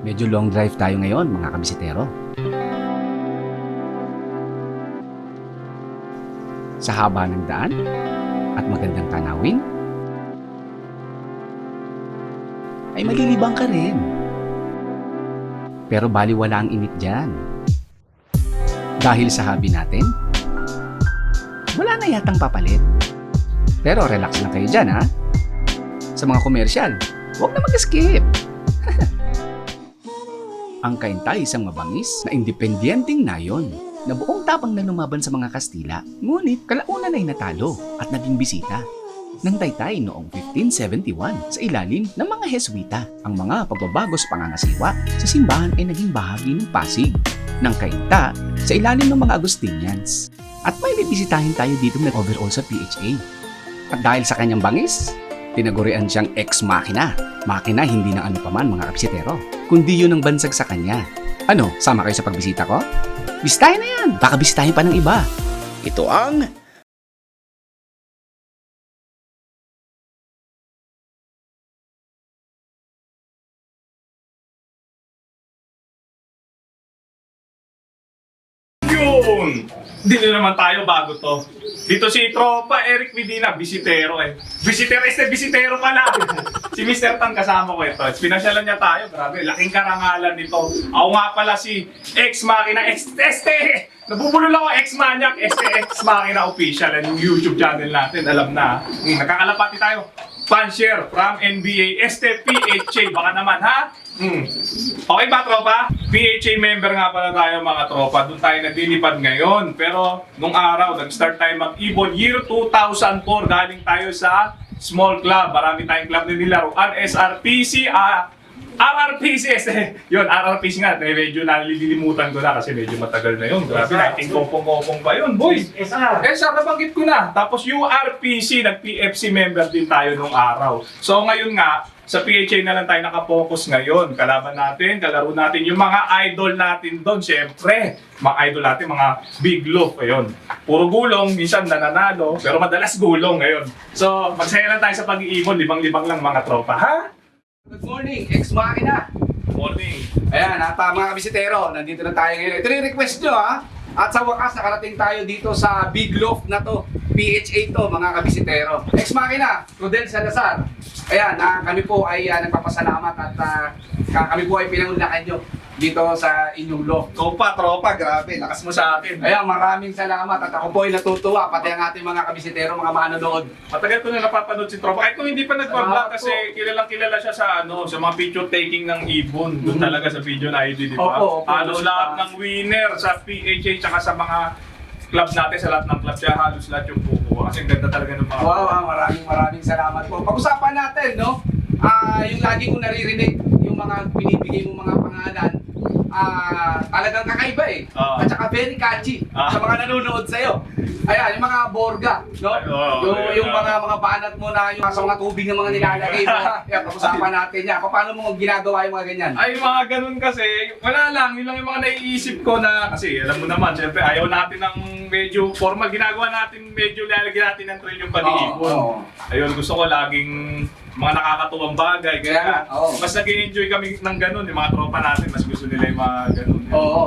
Medyo long drive tayo ngayon, mga kabisitero. Sa haba ng daan at magandang tanawin, ay malilibang ka rin. Pero baliwala ang init dyan. Dahil sa hobby natin, wala na yatang papalit. Pero relax lang kayo dyan, ha? Sa mga komersyal, huwag na mag-skip. Ang Cainta ay isang mabangis na independenteng nayon na buong tapang na lumaban sa mga Kastila, ngunit kalaunan ay natalo at naging bisita ng Taytay noong 1571 sa ilalim ng mga Heswita. Ang mga pagbabago sa pangangasiwa sa simbahan ay naging bahagi ng Pasig ng Cainta sa ilalim ng mga Agustinians. At may bibisitahin tayo dito na overall sa PHA. At dahil sa kanyang bangis, tinagurian siyang ex-machina. Makina hindi ng ano paman mga kabisitero, kundi yun ang bansag sa kanya. Ano, sama kayo sa pagbisita ko? Bisitahin na yan! Baka bisitahin pa ng iba. Ito ang Yun! Dito naman tayo bago to. Dito si Tropa Eric Medina, bisitero eh. Bisitero pala! Si Mr. Tan kasama ko ito. Pinasyalan niya tayo, grabe, laking karangalan nito. Ako nga pala si Ex-Machina, nabubulol ako, Ex-Maniac, Ex-Machina Official. Yung YouTube channel natin, alam na. Nakakalapati tayo. Fanshare from NBA, PHA, baka naman ha? Okay ba, tropa? PHA member nga pala tayo mga tropa. Doon tayo nagdilipad ngayon. Pero nung araw, nag-start tayo mag-ibon. Year 2004, galing tayo sa small club. Marami tayong club na nilaruan. SRPC, RRPC. Yun, RRPC nga. Medyo nalilimutan ko na kasi medyo matagal na yun. Grabe, nating kopong-kopong pa yun, boy. SR, nabanggit ko na. Tapos URPC, nag-PFC member din tayo nung araw. So ngayon nga, sa PHA na lang tayo nakapokus ngayon. Kalaban natin, kalaro natin yung mga idol natin doon. Siyempre, mga idol natin, mga big loaf. Ayun. Puro gulong, minsan nananalo, pero madalas gulong ngayon. So, magsaya lang tayo sa pag-iibon. Libang-libang lang mga tropa, ha? Good morning, ex-machina. Morning. Ayan, at mga kabisitero, nandito na tayo ngayon. Ito yung request nyo, ha? At sa wakas, nakarating tayo dito sa Big Loft na to. PHA to, mga kabisitero. Ex-machina, Rodel Salazar. Ayan, kami po ay nagpapasalamat at kami po ay pinangunakan nyo dito sa inyong loft. Ikaw pa, tropa, grabe, lakas mo sa akin. Ayan, maraming salamat at ako po ay natutuwa, pati ang ating mga kabisitero, mga manonood. Matagal ko na napapanood si Tropa. Kahit kung hindi pa nag-vlog kasi kilalang-kilala siya sa sa mga picture taking ng ibon. Doon talaga sa video na ID, di ba? Opo. Halos lahat ng winner sa PHA tsaka sa mga club natin, sa lahat ng club siya, halos lahat yung kukuha. Kasi ang ganda talaga ng mga Wow, maraming salamat po. Pag-usapan natin, no? Yung lagi kong naririnig, yung mga binibigay mong mga pangalan, talagang kakaiba eh. At saka very catchy sa mga nanonood sa'yo. Ayan, yung mga borga, no? Yung mga banat mo na yung sa mga tubig ng mga nilalagay mo. Ayan, pag-usapan natin yan. Paano mo ginagawa yung mga ganyan? Ay, mga ganun kasi, wala lang. Yun lang yung mga naiisip ko na, kasi alam mo naman, syempre ayaw natin ng medyo formal. Ginagawa natin, medyo lalagyan natin ng trail yung pag-iibon. Ayun, gusto ko laging mga nakakatuwang bagay. Kaya mas nag-enjoy kami ng ganun. Yung mga tropa natin, mas gusto nila yung mga ganun. Oo.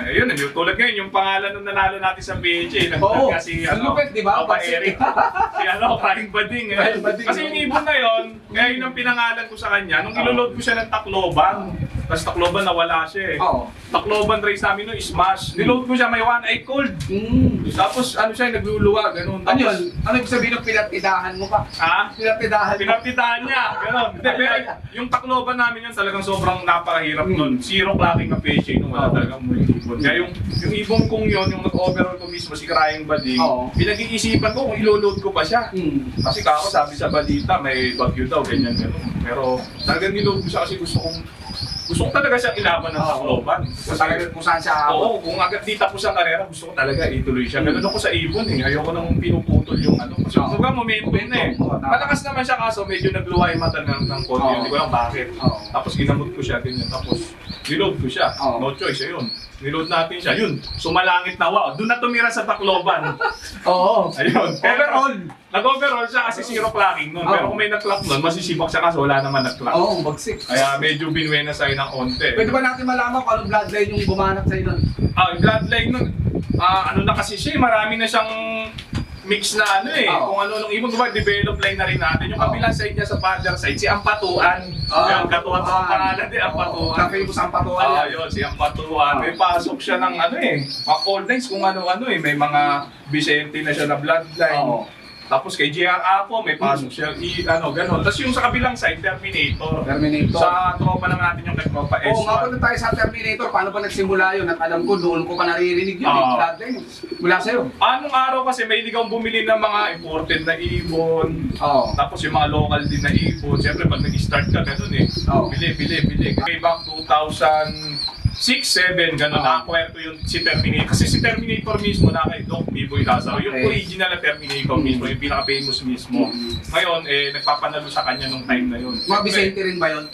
Ayun, yung tulad ngayon, yung pangalan nung nanalo natin sa PHA. Oo, Kasi ang lupit, di ba? Papa Eric. Si Karing Bading. Karing Bading. Kasi yung ibon na yun, kaya yun ang pinangalan ko sa kanya. Nung iloload ko siya ng Tacloban, tapos Tacloban nawala siya eh. Oo. Tacloban race namin nung Smash. Niload ko siya, may one eye cold. Tapos ano siya, nagluluwa, ganun. Ano yun? Ano ibig sabihin ng pinatidahan mo pa? Ha? Pinatidahan mo? Pinapitahan niya, gano'n. Hindi, pero yung Tacloban namin yun talagang sobrang napakahirap nun. Zero clocking ng PHA nung wala talagang muling ibon. Kaya yung ibon kong yun, yung nag-overall ko mismo, si Crying Bading, pinag-iisipan ko kung iloload ko pa siya. Kasi kako sabi sa balita, may bagyo daw, ganyan gano'n. Pero talagang niload ko siya kasi gusto ko talaga siyang ilaban ng Tacloban. Kung saan siya ako. Oo, kung agad di tapos ang karera, gusto ko talaga ituloy siya. Ganun ako sa ibon eh. Ayoko nang pinuputol yung ano. Kasi kumbaga momentum na eh. Malakas naman siya kaso medyo nagluwa yung mata ng konti. Hindi ko lang bakit. Tapos ginamot ko siya, ganyan. Tapos niload ko siya. No choice, ayun. Niload natin siya. Yun, sumalangit na wow. Doon na tumira sa Tacloban. Oo. Ayun. Overall. Nag-overall siya kasi zero clocking nun. Pero kung may nag-clock nun, masisibak siya kasi wala naman nag-clock. Oo, bagsik. Kaya medyo binuena sa'yo ng onte. Pwede ba natin malaman kung anong bloodline yung bumanat sa'yo nun? Yung bloodline nun, ano na kasi siya, marami na siyang mix na ano eh. Oo. Kung ano nung ibang diba, develop line na rin natin. Yung kabilang side niya sa father side, si Ampatuan. Yung katuwan sa pangalan din, Ampatuan. Ka-famous ang patuan yan. Yun, si Ampatuan. May pasok siya ng ano eh, mga old lines kung ano-ano eh. May mga Vicente na siya na bloodline. Oo. Tapos kay JR Apo, may pasok siya, gano'n. Tapos yung sa kabilang side, Terminator. Terminator. Sa tropa naman natin yung nagtropa S1. Oo, nga punta tayo sa Terminator. Paano ba nagsimula yun? At alam ko, doon ko pa naririnig yun. Bloodline. Mula sa'yo. Anong araw kasi may ligaw bumili ng mga imported na ibon. Oo. Tapos yung mga local din na ibon. Siyempre pag nag-start ka, gano'n eh. Oo. Bili. Way back 2006, 7, gano'n. Nakakware ko yung si Terminator. Kasi si Terminator mismo na kay Doc Biboy Lazaro. Yung Okay. original na Terminator mismo, yung pinaka-famous mismo. Ngayon, nagpapanalo sa kanya nung time na yun. Mga Vicente rin ba yun?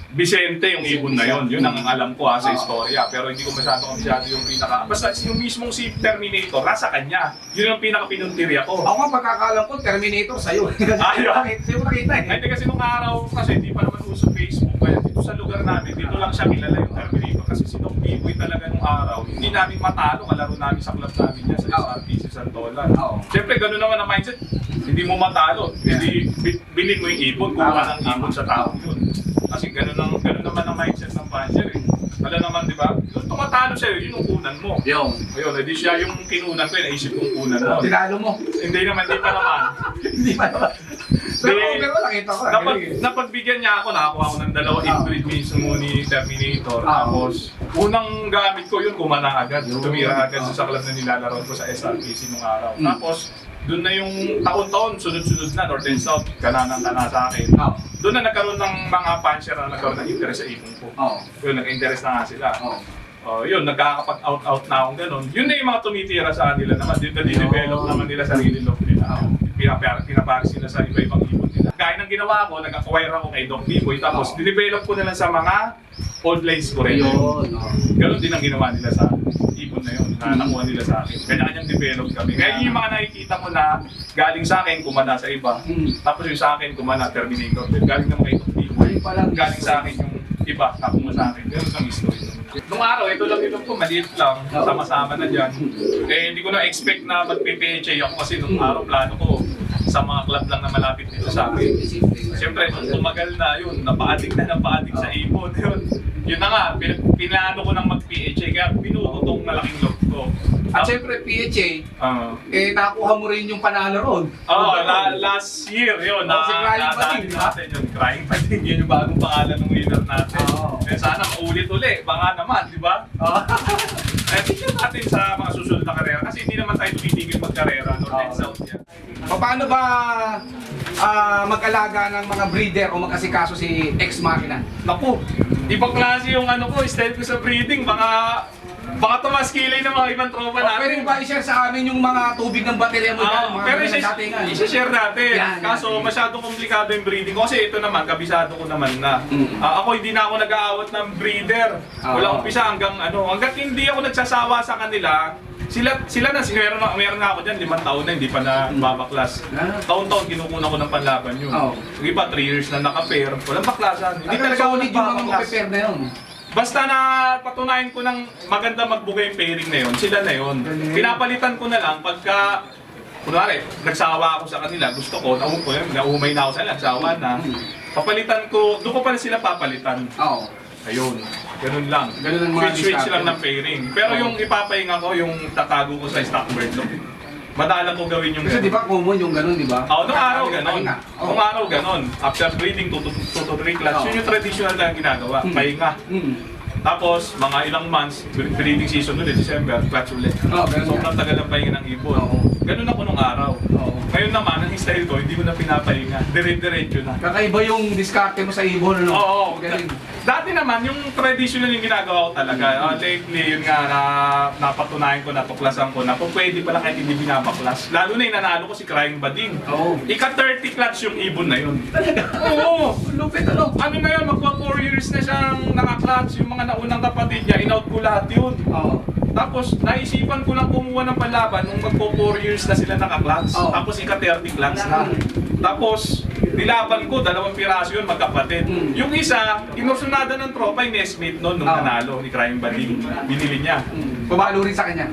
Vicente yung ibon na yun. Yun ang alam ko sa istorya. Pero hindi ko masyado yung pinaka... Basta yung mismong si Terminator, nasa kanya. Yun yung pinaka-pinuntirya ko. Ako nga pagkakalam ko, Terminator sa'yo. Ayun. Sa'yo ko nakita eh. Hindi kasi nung araw, kasi hindi pa naman uso Facebook. Kaya dito sa lugar namin, dito lang siya kilala yung Terminator. Kasi si Doc Biboy talaga nung araw, hindi namin matalo. Kalaro namin sa club namin niya sa SRTC Santolan. Oo. Siyempre, gano'n naman ang mindset. Hindi mo matalo. Hindi, bilhin mo yung ibon, kuha ng ibon sa tao yun. Kasi gano'n naman ang mindset ng puncher eh. Alam naman, di ba? Kung tumatalo sa'yo, yun yung kunan mo. Yung. Ayun, hindi siya yung kinunan ko, naisip kong kunan mo. Tinalo mo. Hindi pa naman. Hindi pa naman. Pero Di- overall, nakita ko. galing eh. Napagbigyan niya ako, nakakuha ako ng dalawa inbreed mismo ni Terminator. Tapos, unang gamit ko yun, kumana agad. Tumira agad sa club na nilalaro ko sa SRPC nung araw. Tapos, doon na yung taon-taon, sunod-sunod na, North and South, kananang-kana sa akin. Oo. Doon na nagkaroon ng mga puncher na nagkaroon ng interest sa ibon ko. Oo. Yun, nag-interest na nga sila. Oo. Yun, nagkakapag-out-out na akong ganun. Yun na yung mga tumitira sa kanila naman. Yun na dinevelop naman nila sarili loob nila. Pinaparis sila sa iba-ibang ibon nila. Gaya ng ginawa ko, nag-acquire ako kay Doc Biboy. Tapos, dinevelop ko na lang sa mga old lines ko rin. Yun. Ganun din ang ginawa nila sa ibon na yun, na nakuha nila sa akin. Kanya-kanyang develop kami. Kaya yung mga nakikita mo na galing sa akin, kumana sa iba. Tapos yung sa akin, kumana Terminator. Galing naman kay Doc Biboy. Galing sa akin yung iba, nakuha sa akin. Ganun ang history. Nung araw, ito lang ko, maliit lang, sama-sama na dyan. Hindi ko na expect na mag-PPHA ako kasi nung araw plano ko sa mga club lang na malapit dito sa akin. Siyempre, nung tumagal na yun, napaadik sa ibon. Yun na nga, pinano ko ng mag-PHA, kaya binuto tong malaking loob ko. At syempre, PHA, nakuha mo rin yung panalo ron. Last year yun, Si Crying nadali Pating, natin yun. Crying Pating, yun yung bagong pangalan ng winner natin. Sana maulit uli, baka naman, di ba? Tingnan natin sa mga susunod na karera kasi hindi naman tayo tumitigil magkarera, North and South yan. Paano ba mag-alaga ng mga breeder o mag-asikaso si Ex Machina? Naku, ibang klase yung style ko sa breeding, baka tumaskilay ng mga ibang tropa natin. Pwede ba i-share sa amin yung mga tubig ng baterya mo dyan? Mga Pero datingan? i-share natin. Yan. Kaso masyadong komplikado yung breeding ko kasi ito naman, kabisado ko naman na. Ako hindi na ako nag-aawat ng breeder. Walang umpisa hanggat hindi ako nagsasawa sa kanila, sila na, meron na ako dyan, 5 taon na, hindi pa na babaklas. Taon-taon kinukunan ko ng panlaban yun. Yung iba, 3 years na naka-pair, walang baklasan. Hindi talaga ako solid yung mga nagbabaklas. mag-prepare na yun. Basta na patunayan ko ng maganda magbugay yung pairing na yun, sila na yun. Pinapalitan ko na lang pagka, kunwari, nagsawa ako sa kanila, gusto ko, naumay na ako sa kanila, nagsawa na. Papalitan ko, doon ko pala sila papalitan. Oo. Ayun, ganun lang. Ganun ang mga Switch diskarte. lang ng pairing. Pero yung ipapahinga ko, yung tatago ko sa stock bird lock. Madala ko gawin yung Kasi di ba common yung ganun, di ba? nung araw ganon. Pahinga. Nung araw ganon. After breeding, 2 to 3 class. Yun yung traditional na ginagawa. Pahinga. Tapos, mga ilang months, breeding season ulit, December, clutch ulit. Ganun Sobrang tagal ng pahinga ng ibon. Ganun ako nung araw. Ngayon naman, ang style ko, hindi ko na pinapahinga. Dire-diretso na. Kakaiba yung diskarte mo sa ibon, ano? Oo. Galing. Dati naman, yung traditional yung ginagawa ko talaga. Lately, yun nga, napatunayan ko, natuklasan ko na pwede pala kahit hindi binabaklas. Lalo na yung nanalo ko si Crying Bading. Oo. Ika-30 clutch yung ibon na yun. Oo. Lupit, ano? Ano na yun, magpa 4 years na siyang naka-clutch. Yung mga naunang kapatid niya, in-out ko lahat yun. Oo. Tapos, naisipan ko lang kumuha ng panlaban nung magpo 4 years na sila naka-clutch. Oo. Tapos, ika-30 clutch na. Tapos, nilaban ko, 2 piraso yun, magkapatid. Yung isa, inusunada ng tropa, yung Nesmith noon, nung Oo. nanalo ni Crying Bading. Binili niya. Pumalo rin sa kanya.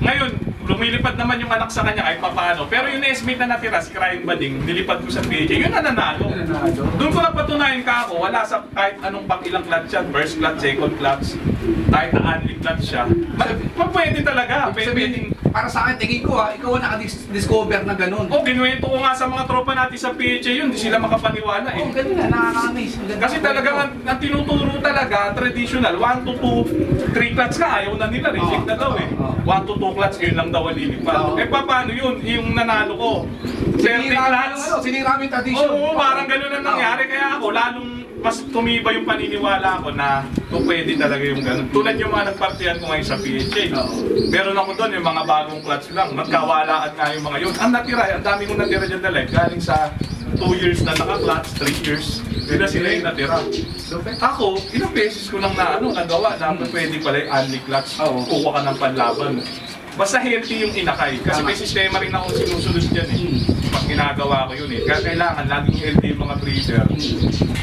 Ngayon, lumilipad naman yung anak sa kanya kahit papaano. Pero yung Nesmith na natira, si Crying Bading, nilipad ko sa PJ, yun na nanalo. Doon ko napatunayan ka ako, wala sa kahit anong pang ilang clutch yan, first clutch, second clutch, kahit na unli clutch siya. Pwede talaga, Ibig sabihin, para sa akin, tingin ko ikaw ang naka-discover na ganun. Kinuwento ko nga sa mga tropa natin sa PJ yun, di sila makapaniwala eh. Ganun na, nakaka-amaze. Kasi talagang ang tinuturo talaga, traditional, 1 to 2, 3 clutch ka, ayaw na nila, reject na daw eh. 1 to 2 clutch, yun lang daw ang lilipad. Oo. Paano yun? Yung nanalo ko, 30 clutch. Sinira mo yung tradition. Oo, parang gano'n ang nangyari. Kaya ako, lalong mas tumiba yung paniniwala ko na pwede talaga yung gano'n. Tulad yung mga nagpartihan ko ngayon sa PHA. Meron ako doon yung mga bagong clutch lang. Nagkawalaan nga yung mga yun. Ang natira, ang dami kong natira dyan na live. Galing sa 2 years na naka-clutch, 3 years. Sila sila yung natira. Ako, ilang beses ko lang nagawa na pwede pala yung unli clutch. Kuha ka ng panlaban. Basta healthy yung inakay. Kasi may sistema rin akong sinusunod dyan eh. Pag ginagawa ko yun eh. Kaya kailangan laging healthy yung mga breeder.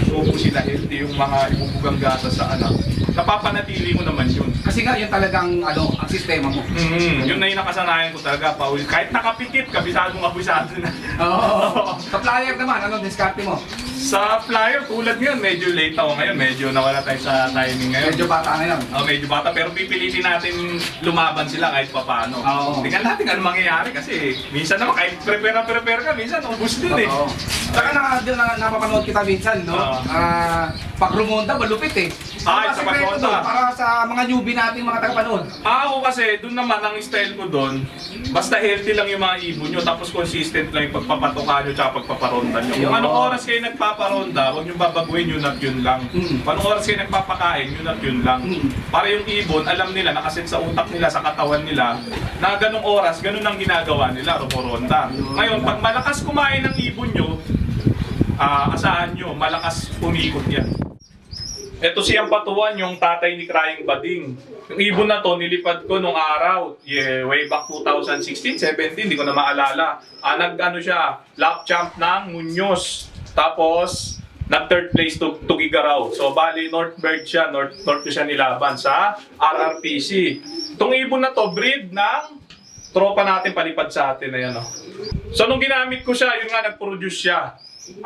So kung sila healthy yung mga ibubugang gata sa anak, napapanatili mo naman yun. Kasi nga, yun talagang ang sistema mo. Yun na yung nakasanayan ko talaga, Paul. Kahit nakapitit, kabisadong abisado na. Oo. Sa flyer naman, anong diskarte mo? Sa flyer, tulad ngayon, medyo late ako ngayon. Medyo nawala tayo sa timing ngayon. Medyo bata ngayon. Medyo bata, pero pipilitin natin lumaban sila kahit papaano. Oo. Tingnan natin ano mangyayari kasi minsan naman kahit prepare ka, minsan ubus din eh. Oo. Saka napapanood kita minsan, no? Oo. Pag rumonda, malupit eh. Ay, Ano ba sa sikreto pagronda. doon para sa mga newbie natin, mga tagapanood? Ako kasi, doon naman ang style ko doon, basta healthy lang yung mga ibon nyo, tapos consistent lang yung pagpapatuka nyo tsaka pagpaparonda nyo. Kung anong oras kayo nagpaparonda, huwag nyo babaguhin yun at yun lang. Kung anong oras kayo nagpapakain, yun at yun lang. Para yung ibon, alam nila, nakaset sa utak nila, sa katawan nila, na ganong oras, ganun ang ginagawa nila, rumoronda. Ngayon, pag malakas kumain ng ibon nyo, asahan nyo, malakas umikot yan. Ito siyang patuan, yung tatay ni Crying Bading. Yung ibon na to, nilipad ko nung araw, way back 2016, 17, hindi ko na maalala. Nag-ano siya, lap champ ng Muñoz. Tapos, nag-third place to Tugigaraw. So, bali, North Bird siya, North ko siya nilaban sa RRPC. Itong ibon na to, breed ng tropa natin palipad sa atin. Ayan, oh. So, nung ginamit ko siya, yun nga, nag-produce siya.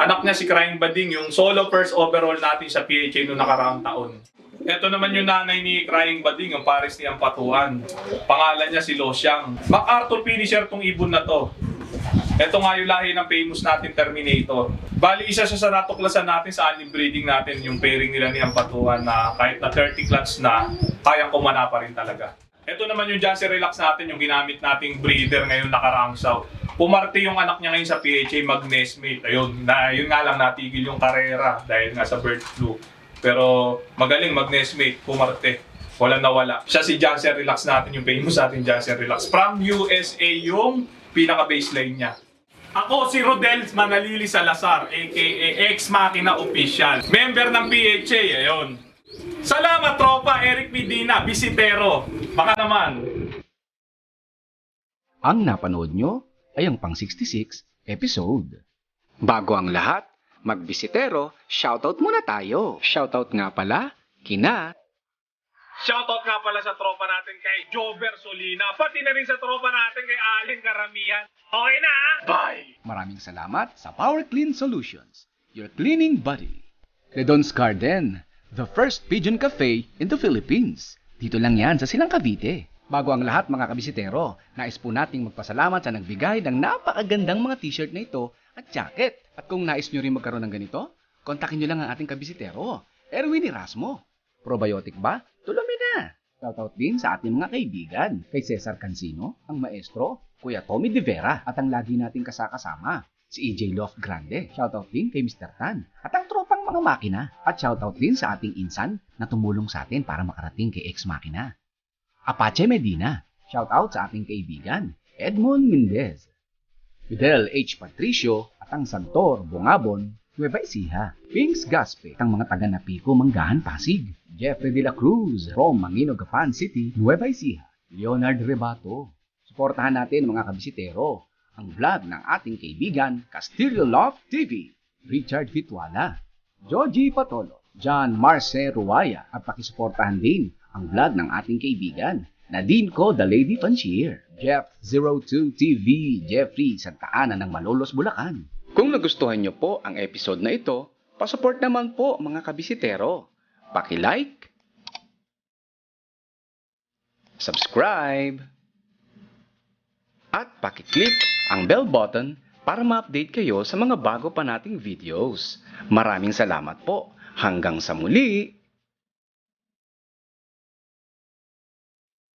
Anak niya si Crying Bading, yung solo first overall natin sa PHA noong nakaraang taon. Ito naman yung nanay ni Crying Bading, yung pares ni Ampatuan. Pangalan niya si Lo Xiang. MacArthur finisher tong ibon na to. Ito nga yung lahi ng famous natin Terminator. Bali, isa siya sa natuklasan natin sa anime breeding natin, yung pairing nila ni Ampatuan na kahit na 30 clutch na, kayang kumana pa rin talaga. Ito naman yung Janssen Relax natin, yung ginamit nating breeder ngayon nakaraang south. Pumarte yung anak niya ngayon sa PHA, mag-Nesmate. Ayun, yun nga lang natigil yung karera dahil nga sa bird flu. Pero magaling mag-Nesmate, pumarte. Wala na wala. Siya si Janssen Relax natin, yung famous natin Janssen Relax. From USA yung pinaka-baseline niya. Ako si Rodel Manalili Salazar, aka Ex Machina Official. Member ng PHA, ayun. Salamat tropa, Eric Medina, Bisitero. Baka naman. Ang napanood nyo ay ang pang-66 episode. Bago ang lahat, magbisitero, shoutout muna tayo. Shoutout nga pala, kina Shoutout nga pala sa tropa natin kay Jover Solina, pati na rin sa tropa natin kay Allen Karamihan. Okay na, bye! Maraming salamat sa Power Clean Solutions, your cleaning buddy. Ledon's Garden, the first pigeon cafe in the Philippines. Dito lang yan sa Silang Cavite. Bago ang lahat mga kabisitero, nais po nating magpasalamat sa nagbigay ng napakagandang mga t-shirt na ito at jacket. At kung nais nyo rin magkaroon ng ganito, kontakin nyo lang ang ating kabisitero, Erwin Erasmo. Probiotic ba? Tulumin na! Shoutout din sa ating mga kaibigan, kay Cesar Cancino, ang maestro, Kuya Tommy De Vera, at ang lagi nating kasama, si EJ Love Grande. Shoutout din kay Mr. Tan, at ang tropang mga makina. At shoutout din sa ating insan na tumulong sa atin para makarating kay Ex Makina. Apache Medina, shoutout sa ating kaibigan, Edmond Mendez. Fidel H. Patricio at ang Santor Bungabon, Nueva Ecija. Pings Gaspe, ang mga taga Napico, Manggahan, Pasig. Jeffrey de la Cruz from Mangino, Gapan City, Nueva Ecija. Leonard Rebato. Suportahan natin mga kabisitero ang vlog ng ating kaibigan Castillo Love TV, Richard Vitwala, Joji Patolo, John Marce Ruaya at pakisuportahan din ang vlog ng ating kaibigan Nadine Co, The Lady Fancier, Jeff02 TV, Jeffrey Santa Ana ng Malolos, Bulacan. Kung nagustuhan nyo po ang episode na ito, pasupport naman po mga kabisitero. Paki-like, subscribe, at paki-click ang bell button para ma-update kayo sa mga bago pa nating videos. Maraming salamat po. Hanggang sa muli!